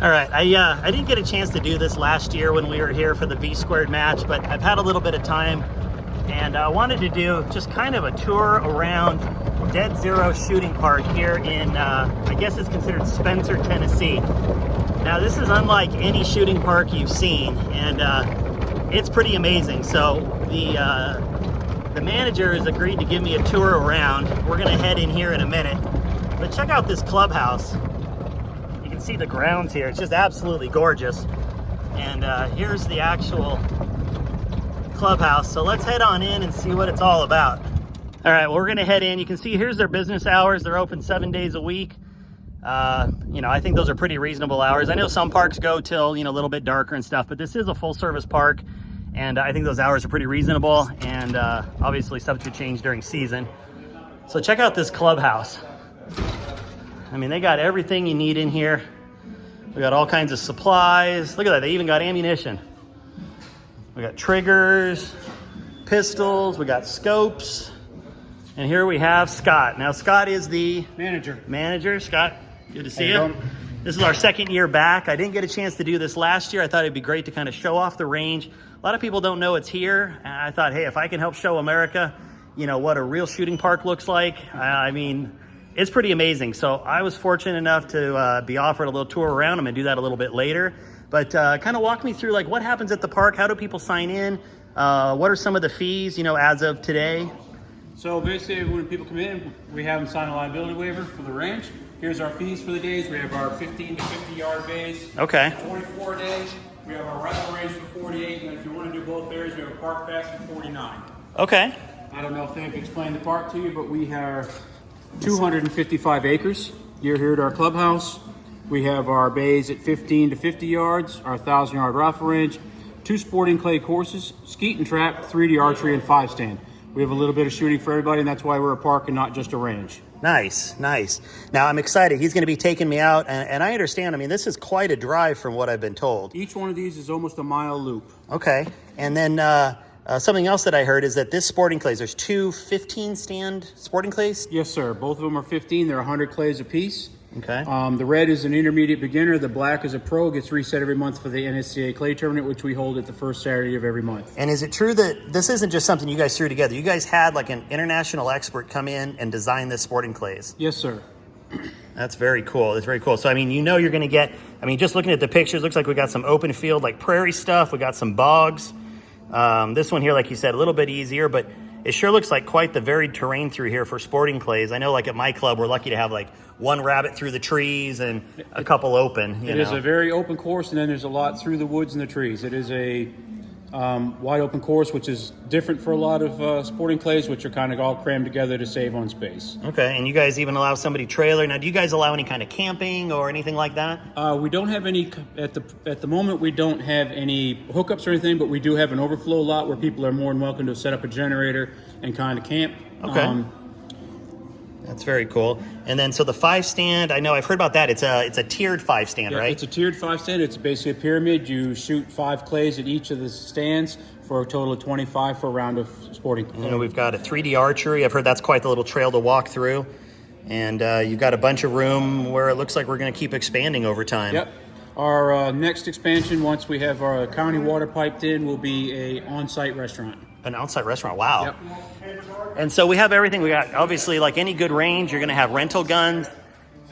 All right, I didn't get a chance to do this last year when we were here for the V squared match, but I've had a little bit of time, and I wanted to do just kind of a tour around Dead Zero Shooting Park here in, I guess it's considered Spencer, Tennessee. Now this is unlike any shooting park you've seen, and it's pretty amazing. So the manager has agreed to give me a tour around. We're gonna head in here in a minute, but check out this clubhouse. You can see the grounds here. It's just absolutely gorgeous. And here's the actual clubhouse. So let's head on in and see what it's all about. All right, well, we're gonna head in. You can see here's their business hours. They're open 7 days a week. You know, I think those are pretty reasonable hours. I know some parks go till, you know, a little bit darker and stuff, but this is a full service park, and I think those hours are pretty reasonable, and obviously subject to change during season. So check out this clubhouse. I mean, they got everything you need in here. We got all kinds of supplies. Look at that, they even got ammunition. We got triggers, pistols, we got scopes. And here we have Scott. Now, Scott is the manager. Scott, good to see you. This is our second year back. I didn't get a chance to do this last year. I thought it'd be great to kind of show off the range. A lot of people don't know it's here. And I thought, hey, if I can help show America, you know, what a real shooting park looks like, I mean, it's pretty amazing. So I was fortunate enough to be offered a little tour around. I'm gonna do that a little bit later. But kind of walk me through, like, what happens at the park? How do people sign in? What are some of the fees, you know, as of today? So basically, when people come in, we have them sign a liability waiver for the range. Here's our fees for the days. We have our 15 to 50 yard bays. Okay. 24 days. We have our rental range for 48, and if you want to do both areas, we have a park pass for 49. Okay. I don't know if they've explained the park to you, but we have 255 acres. You're here at our clubhouse. We have our bays at 15 to 50 yards, our 1,000-yard rifle range, 2 sporting clay courses, skeet and trap, 3D archery, and 5-stand. We have a little bit of shooting for everybody, and that's why we're a park and not just a range. Nice, nice. Now, I'm excited. He's going to be taking me out, and I understand, I mean, this is quite a drive from what I've been told. Each one of these is almost a mile loop. Okay. And then something else that I heard is that this sporting clays, there's 2 15-stand sporting clays? Yes, sir. Both of them are 15. They're 100 clays apiece. Okay. The red is an intermediate beginner. The black is a pro. Gets reset every month for the NSCA clay tournament, which we hold at the first Saturday of every month. And is it true that this isn't just something you guys threw together? You guys had like an international expert come in and design this sporting clays? Yes, sir. That's very cool. That's very cool. So, I mean, you know you're going to get, I mean, just looking at the pictures, looks like we got some open field, like prairie stuff. We got some bogs. This one here, like you said, a little bit easier, but it sure looks like quite the varied terrain through here for sporting clays. I know, like at my club, we're lucky to have like one rabbit through the trees and a couple open. It is a very open course, and then there's a lot through the woods and the trees. It is a wide open course, which is different for a lot of sporting clays, which are kind of all crammed together to save on space. Okay, and you guys even allow somebody trailer. Now, do you guys allow any kind of camping or anything like that? We don't have any, at the moment, we don't have any hookups or anything, but we do have an overflow lot where people are more than welcome to set up a generator and kind of camp. Okay. That's very cool. And then, so the 5-stand, I know I've heard about that. It's a tiered 5-stand, right? It's a tiered 5-stand. It's basically a pyramid. You shoot 5 clays at each of the stands for a total of 25 for a round of sporting. You know, we've got a 3D archery. I've heard that's quite the little trail to walk through. And you've got a bunch of room where it looks like we're going to keep expanding over time. Yep. Our next expansion, once we have our county water piped in, will be a on-site restaurant. An on-site restaurant, wow. Yep. And so we have everything. We got, obviously, like any good range, you're going to have rental guns.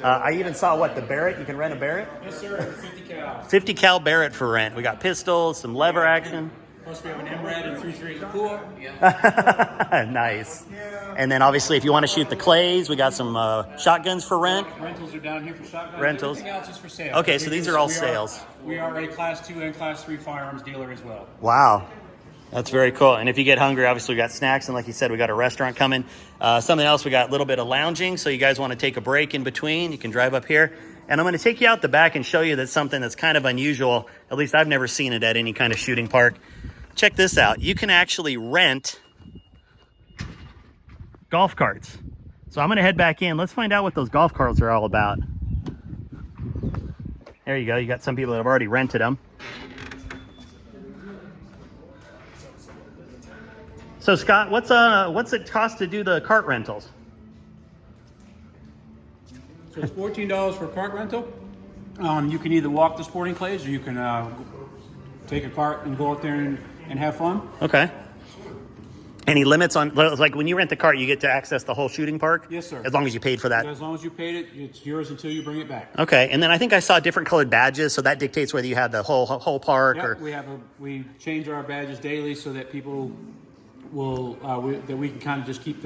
I even saw, what, the Barrett? You can rent a Barrett? Yes, sir. 50 cal. 50 cal Barrett for rent. We got pistols, some lever action. Plus we have an MRAD and 3.3 Cool. Nice. And then obviously if you want to shoot the clays, we got some shotguns for rent. Rentals are down here for shotguns. Rentals. Everything else is for sale. Okay, so these are all sales. We are a Class 2 and Class 3 firearms dealer as well. Wow. That's very cool. And if you get hungry, obviously we got snacks. And like you said, we got a restaurant coming. Something else, we got a little bit of lounging. So you guys want to take a break in between, you can drive up here. And I'm going to take you out the back and show you that something that's kind of unusual. At least I've never seen it at any kind of shooting park. Check this out. You can actually rent golf carts. So I'm going to head back in. Let's find out what those golf carts are all about. There you go. You got some people that have already rented them. So Scott, what's it cost to do the cart rentals? So it's $14 for cart rental. You can either walk the sporting clays, or you can take a cart and go out there and have fun. Okay. Any limits on, like when you rent the cart, you get to access the whole shooting park? Yes, sir. As long as you paid for that? As long as you paid it, it's yours until you bring it back. Okay, and then I think I saw different colored badges, so that dictates whether you have the whole park or... We change our badges daily so that people will, that we can kind of just keep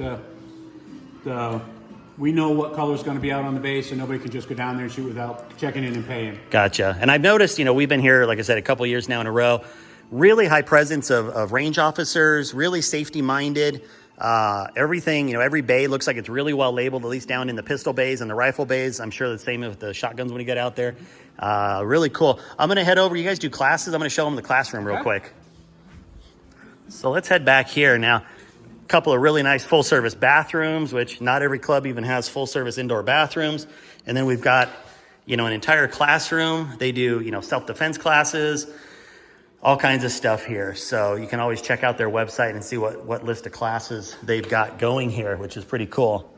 we know what color is going to be out on the base, and nobody can just go down there and shoot without checking in and paying. Gotcha. And I've noticed, we've been here, like I said, a couple of years now in a row. Really high presence of range officers, really safety-minded. Everything, every bay looks like it's really well labeled, at least down in the pistol bays and the rifle bays. I'm sure the same with the shotguns when you get out there. Really cool. I'm going to head over. You guys do classes? I'm going to show them the classroom real quick. So let's head back here now. A couple of really nice full-service bathrooms, which not every club even has full-service indoor bathrooms. And then we've got, an entire classroom. They do, self-defense classes, all kinds of stuff here. So you can always check out their website and see what list of classes they've got going here, which is pretty cool.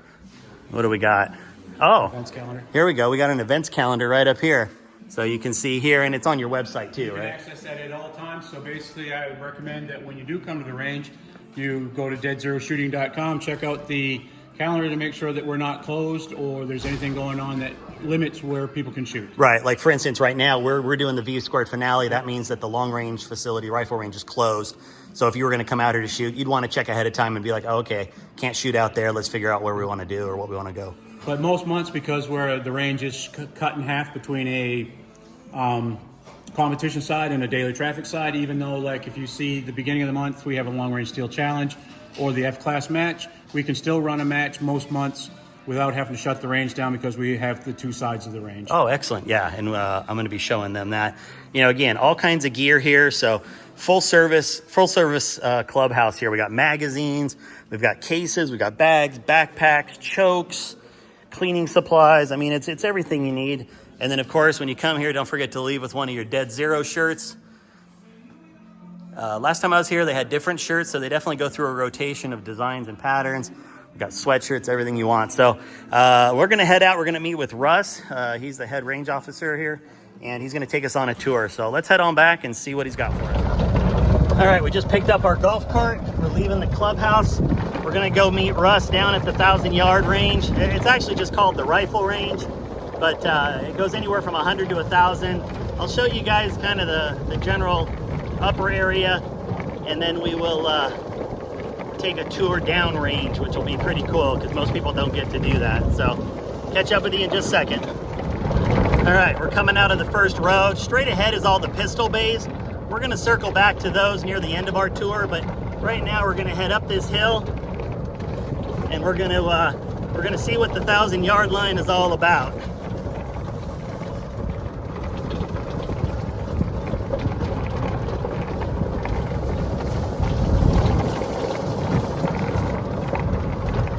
What do we got? Oh, Events calendar. Here we go. We got an events calendar right up here. So you can see here, and it's on your website too, right? You can access that at all times. So basically, I would recommend that when you do come to the range, you go to deadzeroshooting.com, check out the calendar to make sure that we're not closed or there's anything going on that limits where people can shoot. Right. Like for instance, right now we're doing the V squared finale. That means that the long range facility, rifle range, is closed. So if you were going to come out here to shoot, you'd want to check ahead of time and be like, oh, okay, can't shoot out there. Let's figure out where we want to do or what we want to go. But most months, because the range is cut in half between a competition side and a daily traffic side, even though like if you see the beginning of the month, we have a long range steel challenge or the F-class match, we can still run a match most months without having to shut the range down because we have the two sides of the range. Oh, excellent. Yeah, and I'm going to be showing them that. Again, all kinds of gear here. So full service clubhouse here. We got magazines, we've got cases, we've got bags, backpacks, chokes, cleaning supplies. I mean, it's everything you need. And then, of course, when you come here, don't forget to leave with one of your Dead Zero shirts. Last time I was here, they had different shirts, so they definitely go through a rotation of designs and patterns. We've got sweatshirts, everything you want. So we're going to head out. We're going to meet with Russ. He's the head range officer here, and he's going to take us on a tour. So let's head on back and see what he's got for us. All right, we just picked up our golf cart. We're leaving the clubhouse. We're going to go meet Russ down at the 1,000-yard range. It's actually just called the rifle range, but it goes anywhere from 100 to 1,000. I'll show you guys kind of the general upper area, and then we will take a tour down range, which will be pretty cool because most people don't get to do that. So catch up with you in just a second. All right, we're coming out of the first row. Straight ahead is all the pistol bays. We're going to circle back to those near the end of our tour, but right now we're going to head up this hill, and we're going to see what the 1,000-yard line is all about.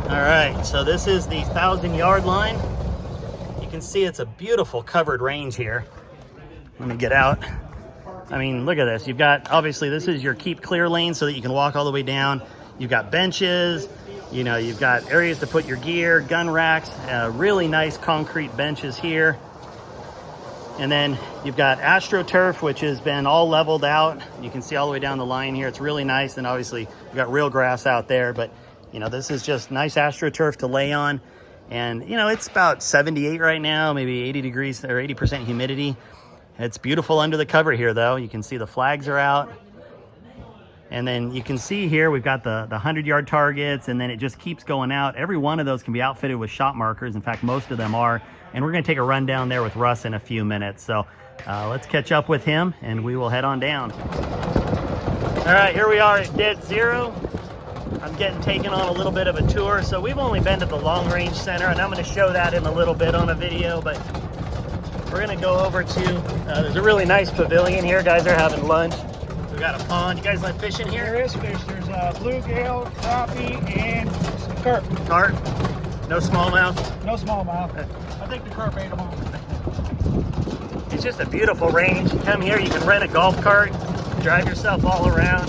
All right, so this is the 1,000-yard line. You can see it's a beautiful covered range here. Let me get out. I mean, look at this. You've got, obviously, this is your keep clear lane so that you can walk all the way down. You've got benches, you've got areas to put your gear, gun racks, really nice concrete benches here. And then you've got AstroTurf, which has been all leveled out. You can see all the way down the line here. It's really nice. And obviously, you've got real grass out there, but this is just nice AstroTurf to lay on. And, it's about 78 right now, maybe 80 degrees or 80% humidity. It's beautiful under the cover here, though. You can see the flags are out. And then you can see here, we've got the 100-yard targets, and then it just keeps going out. Every one of those can be outfitted with shot markers. In fact, most of them are. And we're going to take a run down there with Russ in a few minutes. So let's catch up with him, and we will head on down. All right, here we are at Dead Zero. I'm getting taken on a little bit of a tour. So we've only been to the Long Range Center, and I'm going to show that in a little bit on a video. But we're going to go over to, there's a really nice pavilion here. Guys are having lunch. We've got a pond. You guys like fishing here? There is fish. There's bluegill, crappie, and carp. Carp? No smallmouth? No smallmouth. I think the carp ate them all. It's just a beautiful range. You come here, you can rent a golf cart, drive yourself all around.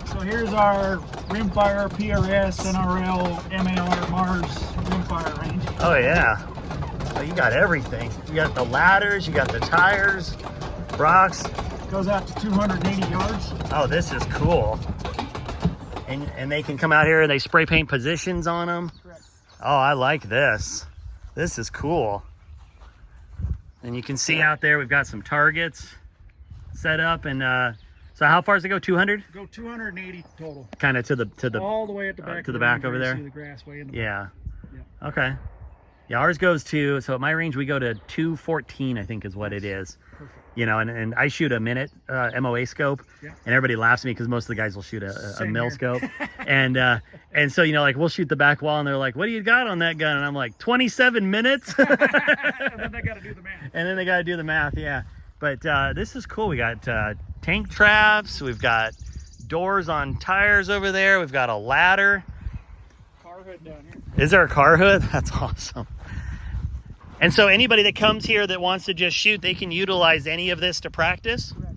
So here's our rimfire PRS NRL MAR Mars rimfire range. Oh yeah. Oh, you got everything. You got the ladders, you got the tires, rocks. Goes out to 280 yards. Oh, this is cool. And they can come out here and they spray paint positions on them. Correct. Oh, I like this. This is cool. And you can see out there we've got some targets set up. And so how far does it go? 200? Go 280 total. Kind of to the All the way at the back. to of the back range over where you there. See the grass way in the Yeah. Yeah. Okay. Yeah, ours goes to, so at my range we go to 214, I think is what it is. Perfect. You know, and I shoot a minute MOA scope, Yeah. and everybody laughs at me because most of the guys will shoot a Same mil here. scope, and so you know, like we'll shoot the back wall, and they're like, "What do you got on that gun?" And I'm like, 27 minutes. And then they got to do the math. And then they got to do the math, yeah. But this is cool. We got tank traps. We've got doors on tires over there. We've got a ladder. Car hood down here. Is there a car hood? That's awesome. And so anybody that comes here that wants to just shoot, they can utilize any of this to practice. Correct.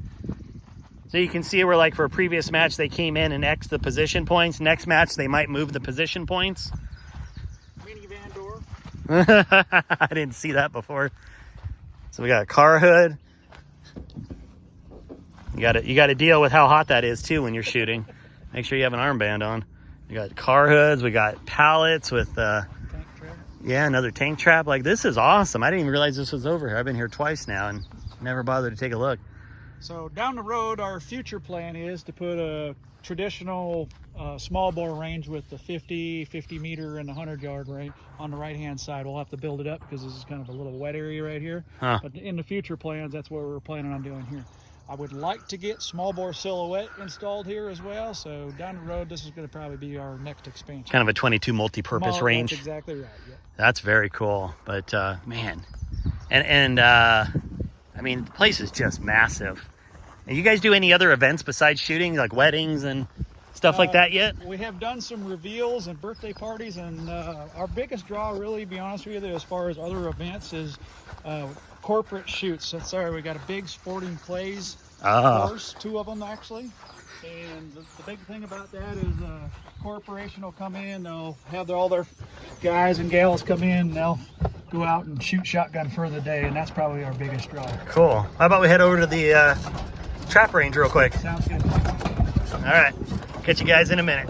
So you can see where, like, for a previous match, they came in and X the position points. Next match, they might move the position points. Minivan door. I didn't see that before. So we got a car hood. You got to deal with how hot that is too when you're shooting. Make sure you have an armband on. We got car hoods. We got pallets with Tank trailer. yeah, another tank trap. Like, this is awesome. I didn't even realize this was over here. I've been here twice now and never bothered to take a look. So down the road, our future plan is to put a traditional small bore range with the 50 meter and the 100-yard range on the right hand side. We'll have to build it up because this is kind of a little wet area right here. Huh. But in the future plans, that's what we're planning on doing here. I would like to get small bore silhouette installed here as well. So down the road, this is going to probably be our next expansion. Kind of a 22 multi-purpose range. That's exactly right. Yeah. That's very cool. But man, and I mean, the place is just massive. And you guys do any other events besides shooting, like weddings and stuff like that yet? We have done some reveals and birthday parties, and our biggest draw, really, to be honest with you, as far as other events, is corporate shoots. So sorry, we got a big sporting clays course, 2 of them actually. And the big thing about that is corporation will come in, they'll have all their guys and gals come in, they'll go out and shoot shotgun for the day, and that's probably our biggest draw. Cool. How about we head over to the trap range real quick? Sounds good. All right. Catch you guys in a minute.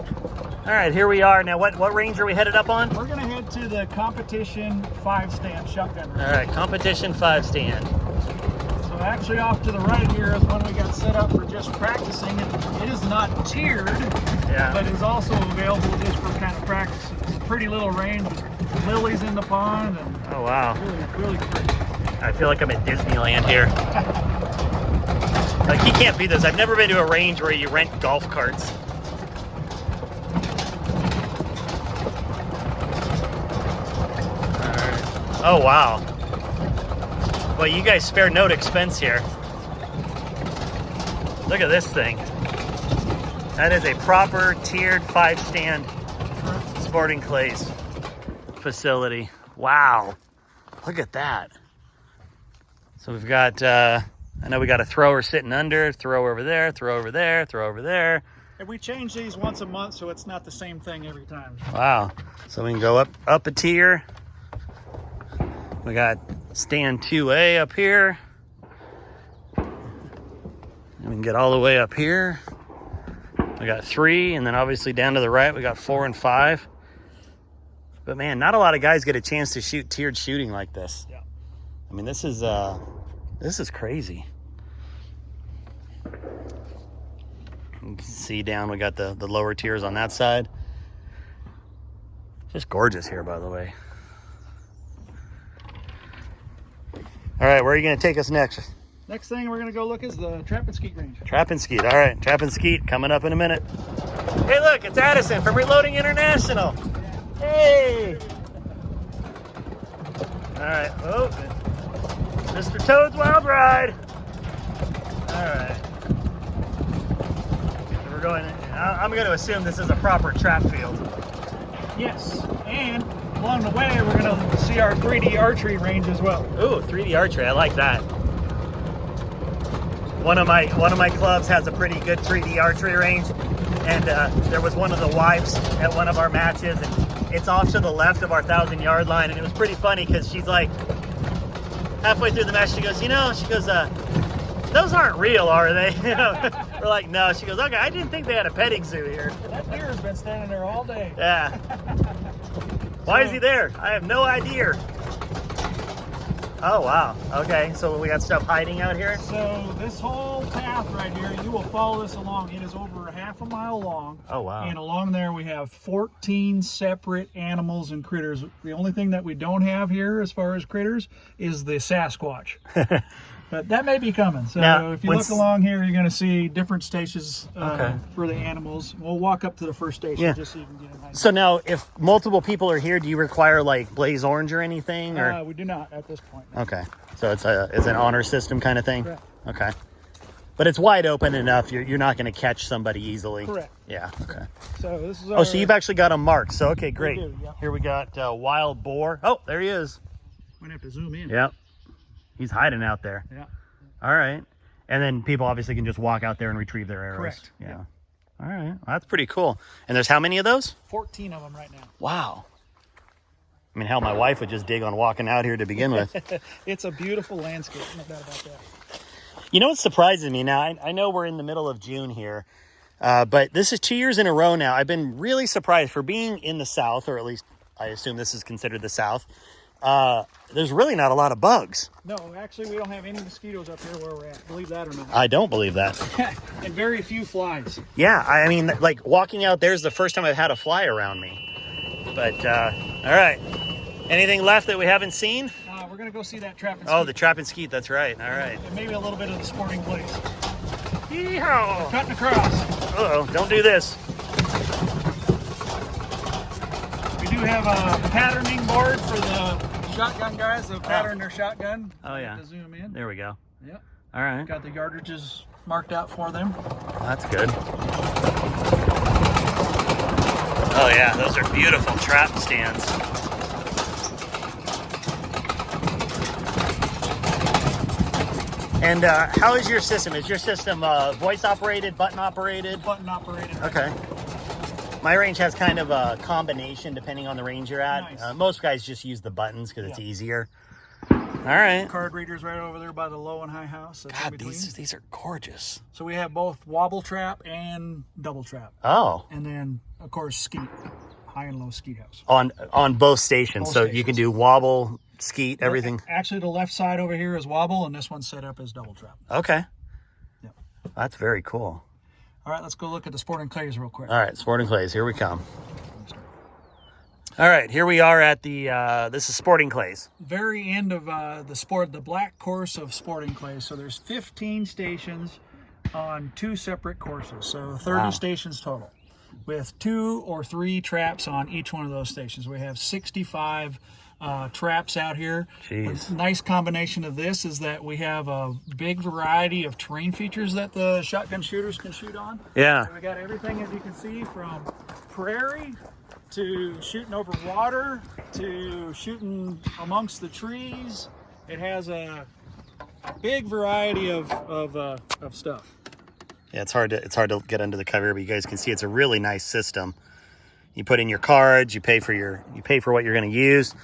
All right, here we are. Now, what range are we headed up on? We're gonna head to the competition 5-stand shotgun range. All right, competition 5-stand. So actually off to the right here is one we got set up for just practicing. It is not tiered, Yeah. but is also available just for kind of practice. It's a pretty little range with lilies in the pond and Oh, wow. really pretty. I feel like I'm at Disneyland here. Like, you can't beat this. I've never been to a range where you rent golf carts. Oh, wow. Well, you guys spare no expense here. Look at this thing. That is a proper tiered 5-stand sporting clays facility. Wow. Look at that. So we've got, I know we got a thrower sitting under, throw over there, throw over there, throw over there. And we change these once a month, so it's not the same thing every time. Wow. So we can go up a tier. We got stand 2A up here. And we can get all the way up here. We got 3, and then obviously down to the right, we got 4 and 5. But man, not a lot of guys get a chance to shoot tiered shooting like this. Yeah. I mean, this is crazy. You can see down, we got the lower tiers on that side. Just gorgeous here, by the way. All right, where are you going to take us next? Next thing we're gonna go look is the trap and skeet range. Trap and skeet. All right, trap and skeet coming up in a minute. Hey, look, it's Addison from Reloading International. Hey. All right. Oh, Mr. Toad's Wild Ride. All right. So we're going. I'm going to assume this is a proper trap field. Yes, and along the way we're gonna see our 3D archery range as well. Ooh, 3D archery. I like that. One of my clubs has a pretty good 3D archery range, and there was one of the wives at one of our matches, and it's off to the left of our 1,000-yard line, and it was pretty funny because she's like, halfway through the match, she goes, those aren't real, are they? We're like, no. She goes, okay, I didn't think they had a petting zoo here. That deer has been standing there all day. Yeah. Why is he there? I have no idea. Oh, wow. Okay, so we got stuff hiding out here? So this whole path right here, you will follow this along. It is over a half a mile long. Oh, wow. And along there we have 14 separate animals and critters. The only thing that we don't have here as far as critters is the Sasquatch. But that may be coming. So now, if you look along here, you're going to see different stations for the animals. We'll walk up to the first station just so you can get an idea. So now, if multiple people are here, do you require like blaze orange or anything? Or we do not at this point. No. okay, so it's an honor system kind of thing. Correct. Okay, but it's wide open enough. You're not going to catch somebody easily. Correct. Yeah. Okay. So this is. Oh, so you've actually got them marked. So okay, great. We do, yep. Here we got wild boar. Oh, there he is. We're gonna have to zoom in. Yep. He's hiding out there. Yeah. All right. And then people obviously can just walk out there and retrieve their arrows. Correct. Yeah. Yep. All right. Well, that's pretty cool. And there's how many of those? 14 of them right now. Wow. I mean, hell, my wife would just dig on walking out here to begin with. It's a beautiful landscape, no doubt about that. You know what surprises me now? I know we're in the middle of June here, but this is 2 years in a row now. I've been really surprised for being in the South, or at least I assume this is considered the South. There's really not a lot of bugs. No, actually, we don't have any mosquitoes up here where we're at. Believe that or not. I don't believe that. And very few flies. Yeah, I mean, like walking out there is the first time I've had a fly around me. But, all right. Anything left that we haven't seen? We're going to go see that trap and Oh, skeet. the trap and skeet. That's right. All right. And maybe a little bit of the sporting place. Yeehaw! Cutting across. Uh-oh, don't do this. We do have a patterning board for the shotgun guys that pattern their shotgun. Oh, yeah. To zoom in. There we go. Yep. All right. Got the yardages marked out for them. That's good. Oh, yeah. Those are beautiful trap stands. And how is your system? Is your system voice operated, button operated? Button operated. Okay. My range has kind of a combination depending on the range you're at. Nice. Most guys just use the buttons because it's easier. All right. Card readers right over there by the low and high house. That's in God, between. these are gorgeous. So we have both wobble trap and double trap. Oh. And then, of course, skeet. High and low skeet house. On both stations. Both So stations. you can do wobble, skeet, everything. Actually, the left side over here is wobble, and this one's set up as double trap. Okay. Yep. That's very cool. All right, let's go look at the sporting clays real quick. All right, Sporting Clays, here we come. All right, here we are at the, this is Sporting Clays. Very end of the black course of sporting clays. So there's 15 stations on 2 separate courses. So 30 stations total, with 2 or 3 traps on each one of those stations. We have 65 traps out here. Jeez. The nice combination of this is that we have a big variety of terrain features that the shotgun shooters can shoot on. Yeah. So we got everything, as you can see, from prairie to shooting over water to shooting amongst the trees. It has a big variety of stuff. Yeah, it's hard to get under the cover, but you guys can see it's a really nice system. You put in your cards, you pay for what you're going to use.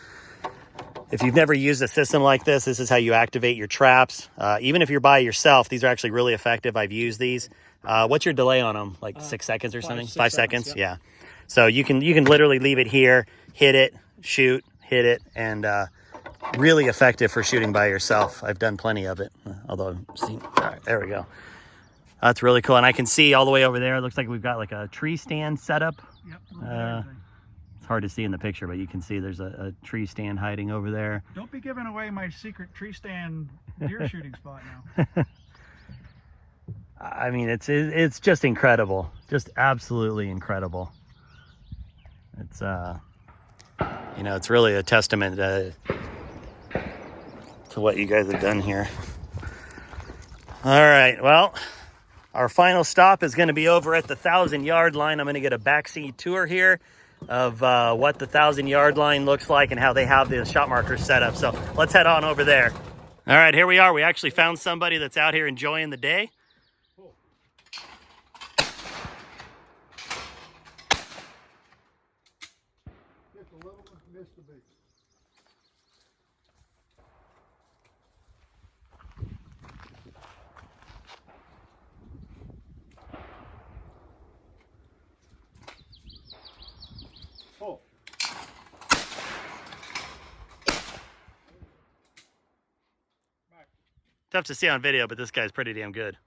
If you've never used a system like this, this is how you activate your traps. Even if you're by yourself, these are actually really effective. I've used these. What's your delay on them? Like 6 seconds or something? 5 seconds? Yeah. So you can literally leave it here, hit it, shoot, hit it, and really effective for shooting by yourself. I've done plenty of it. Although, see, all right, there we go. That's really cool. And I can see all the way over there, it looks like we've got like a tree stand set up. Yep. It's hard to see in the picture, but you can see there's a tree stand hiding over there. Don't be giving away my secret tree stand deer shooting spot now. I mean, it's just incredible. Just absolutely incredible. It's, it's really a testament to what you guys have done here. All right, well, our final stop is going to be over at the 1,000-yard line. I'm going to get a backseat tour here of what the 1,000-yard line looks like and how they have the shot markers set up. So let's head on over there. All right, here we are. We actually found somebody that's out here enjoying the day. to be. Oh. Tough to see on video, but this guy's pretty damn good.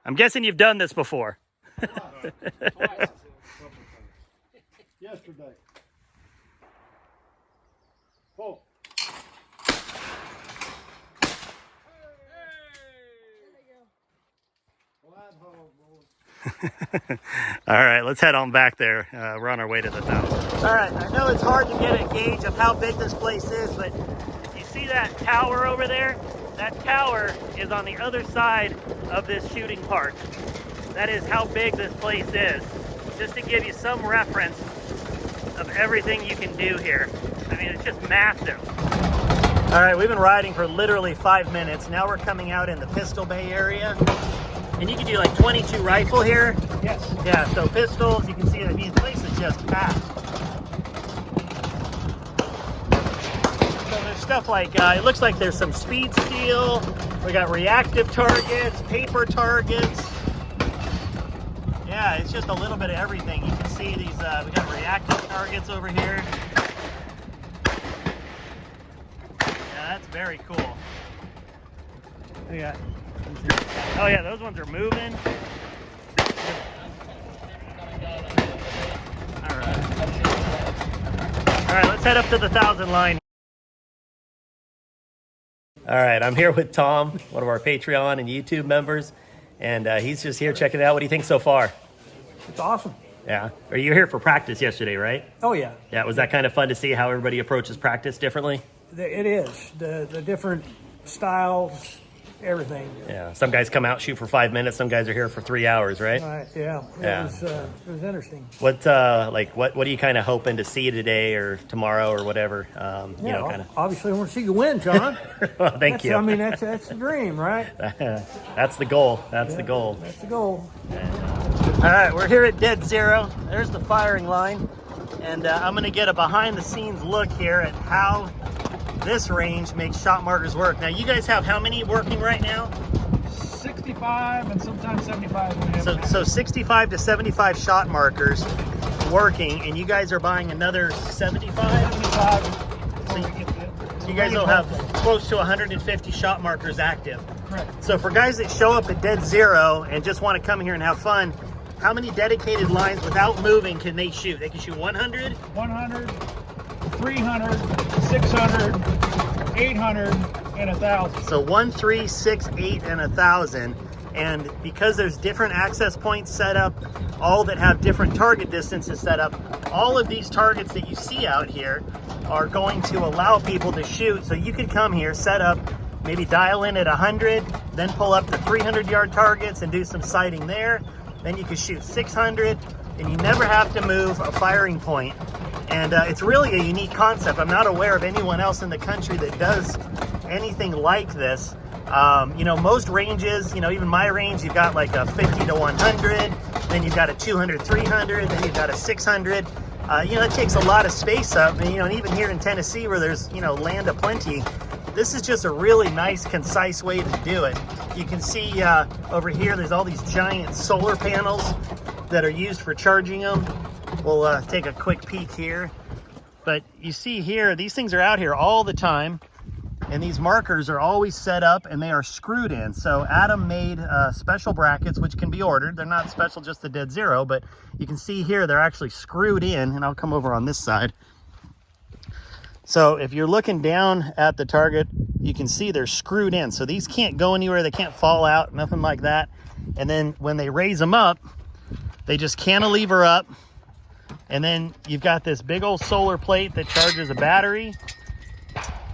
I'm guessing you've done this before. Twice. Yesterday. Oh. All right, let's head on back there. We're on our way to the 1,000. All right, I know it's hard to get a gauge of how big this place is, but you see that tower over there? That tower is on the other side of this shooting park. That is how big this place is. Just to give you some reference of everything you can do here. I mean, it's just massive. All right, we've been riding for literally 5 minutes. Now we're coming out in the pistol bay area. And you can do like 22 rifle here. Yes. Yeah, so pistols, you can see that the place is just packed. So there's stuff like, it looks like there's some speed steel. We got reactive targets, paper targets. Yeah, it's just a little bit of everything. You can see these, we got reactive targets over here. Yeah, that's very cool. Yeah. Oh yeah, those ones are moving. All right, let's head up to the 1,000 line. All right, I'm here with Tom, one of our Patreon and YouTube members, and he's just here checking it out. What do you think so far? It's awesome. Yeah. Are you here for practice yesterday, right? Oh, yeah. Yeah, was that kind of fun to see how everybody approaches practice differently? It is. The different styles, everything. Yeah, some guys come out, shoot for 5 minutes. Some guys are here for 3 hours, right? Right, yeah. It was interesting. What are you kind of hoping to see today or tomorrow or whatever? You know, kind of. Obviously, I want to see you win, John. Well, thank you. I mean, that's the dream, right? That's the goal. That's the goal. That's the goal. All right, we're here at Dead Zero. There's the firing line, and I'm going to get a behind-the-scenes look here at how this range makes shot markers work. Now, you guys have how many working right now? 65 and sometimes 75. So 65 to 75 shot markers working, and you guys are buying another 75? 75. So you guys will have close to 150 shot markers active. Correct. So for guys that show up at Dead Zero and just want to come here and have fun, how many dedicated lines without moving can they shoot? They can shoot 100? 100, 300, 600, 800, and 1,000. So 1, 3, 6, 8, and 1,000. And because there's different access points set up, all that have different target distances set up, all of these targets that you see out here are going to allow people to shoot. So you could come here, set up, maybe dial in at 100, then pull up to 300-yard targets and do some sighting there. Then you could shoot 600, and you never have to move a firing point. And it's really a unique concept. I'm not aware of anyone else in the country that does anything like this. You know, most ranges, you know, even my range, you've got like a 50 to 100, then you've got a 200, 300, then you've got a 600. You know, it takes a lot of space up. And, you know, and even here in Tennessee where there's, you know, land aplenty, this is just a really nice, concise way to do it. You can see over here, there's all these giant solar panels that are used for charging them. We'll take a quick peek here. But you see here, these things are out here all the time. And these markers are always set up and they are screwed in. So Adam made special brackets, which can be ordered. They're not special just to Dead Zero, but you can see here, they're actually screwed in. And I'll come over on this side. So if you're looking down at the target, you can see they're screwed in. So these can't go anywhere. They can't fall out, nothing like that. And then when they raise them up, they just cantilever up. And then you've got this big old solar plate that charges a battery.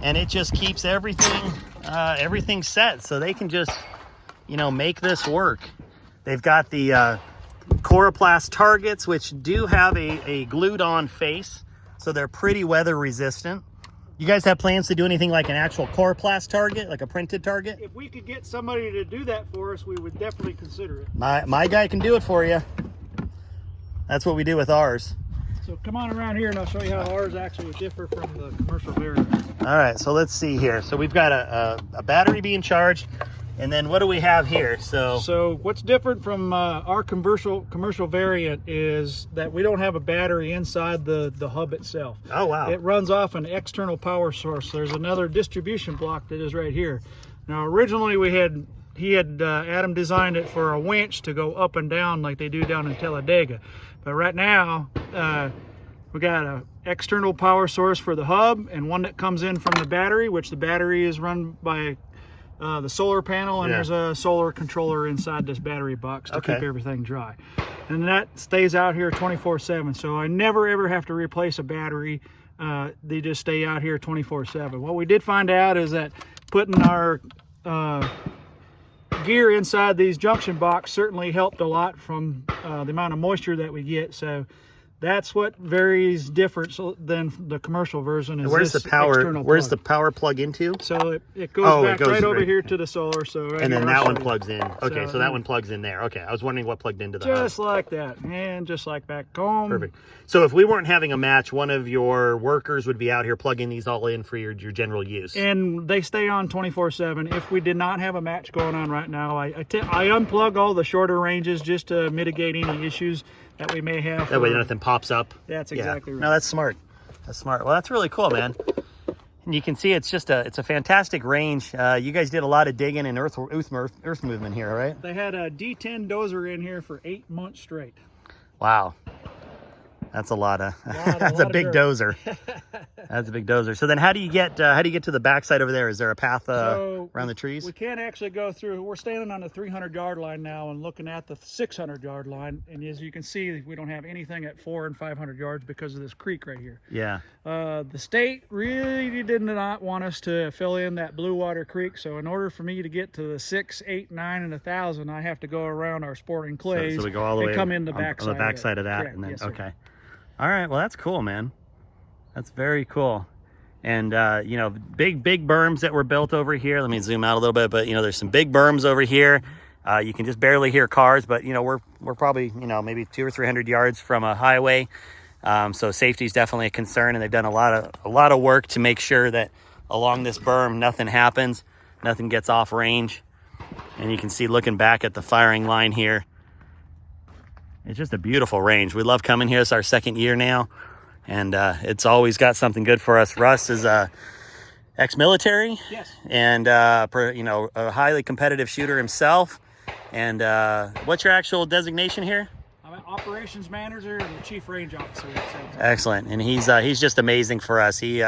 And it just keeps everything set. So they can just, you know, make this work. They've got the Coroplast targets, which do have a glued on face. So they're pretty weather resistant. You guys have plans to do anything like an actual Coroplast target, like a printed target? If we could get somebody to do that for us, we would definitely consider it. My guy can do it for you. That's what we do with ours. So come on around here and I'll show you how ours actually would differ from the commercial variant. All right, so let's see here. So we've got a battery being charged, and then what do we have here? So what's different from our commercial variant is that we don't have a battery inside the hub itself. Oh, wow. It runs off an external power source. There's another distribution block that is right here. Now originally Adam designed it for a winch to go up and down like they do down in Talladega. But right now, we got an external power source for the hub and one that comes in from the battery, which the battery is run by the solar panel, and there's a solar controller inside this battery box to keep everything dry. And that stays out here 24/7. So I never ever have to replace a battery. They just stay out here 24/7. What we did find out is that putting our gear inside these junction box certainly helped a lot from the amount of moisture that we get. So that's what varies different than the commercial version. Is where's the power? Where's the power plug into? So it goes back right over here to the solar. So right and then here, that one plugs in. Okay, so that one plugs in there. Okay, I was wondering what plugged into the just hub. like that, and just like back home. Perfect. So if we weren't having a match, one of your workers would be out here plugging these all in for your general use. And they stay on 24/7. If we did not have a match going on right now, I unplug all the shorter ranges just to mitigate any issues that we may have. That way nothing pops up. That's exactly right. No, that's smart. That's smart. Well, that's really cool, man. And you can see it's a fantastic range. You guys did a lot of digging and earth movement here, right? They had a D10 dozer in here for 8 months straight. Wow. That's a lot of, that's a big dozer. That's a big dozer. So then how do you get to the backside over there? Is there a path around the trees? We can't actually go through. We're standing on the 300-yard line now and looking at the 600-yard line. And as you can see, we don't have anything at 400 and 500 yards because of this creek right here. Yeah. The state really did not want us to fill in that Blue Water Creek. So in order for me to get to the 6, 8, 9, and 1,000, I have to go around our sporting clays. So we go all the way and come in the backside. On the backside of that. Correct. And then, Yes, sir. okay. All right, well, that's cool, man. That's very cool. And, you know, big berms that were built over here. Let me zoom out a little bit, but, you know, there's some big berms over here. You can just barely hear cars, but, you know, we're probably, you know, maybe 200 or 300 yards from a highway. So safety is definitely a concern, and they've done a lot of work to make sure that along this berm, nothing happens, nothing gets off range. And you can see looking back at the firing line here, it's just a beautiful range. We love coming here. It's our second year now, and it's always got something good for us. Russ is ex-military, yes, and you know, a highly competitive shooter himself. And what's your actual designation here? I'm an operations manager and the chief range officer. Excellent, and he's just amazing for us. He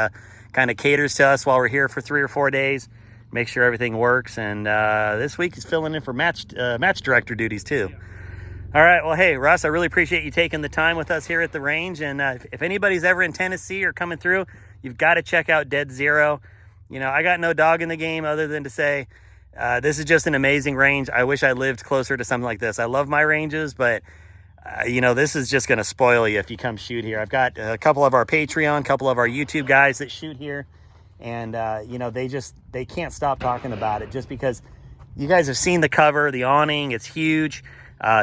kind of caters to us while we're here for 3 or 4 days, make sure everything works. And this week he's filling in for match director duties too. Yeah. All right, well, hey, Russ, I really appreciate you taking the time with us here at the range. And if anybody's ever in Tennessee or coming through, you've got to check out Dead Zero. You know, I got no dog in the game other than to say this is just an amazing range. I wish I lived closer to something like this. I love my ranges, but, you know, this is just going to spoil you if you come shoot here. I've got a couple of our Patreon, a couple of our YouTube guys that shoot here. And, you know, they can't stop talking about it just because you guys have seen the cover, the awning. It's huge.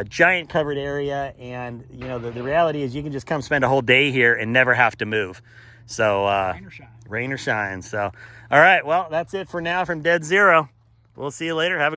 Giant covered area, and you know the reality is you can just come spend a whole day here and never have to move. So rain or shine. So all right, well, that's it for now from Dead Zero. We'll see you later. Have a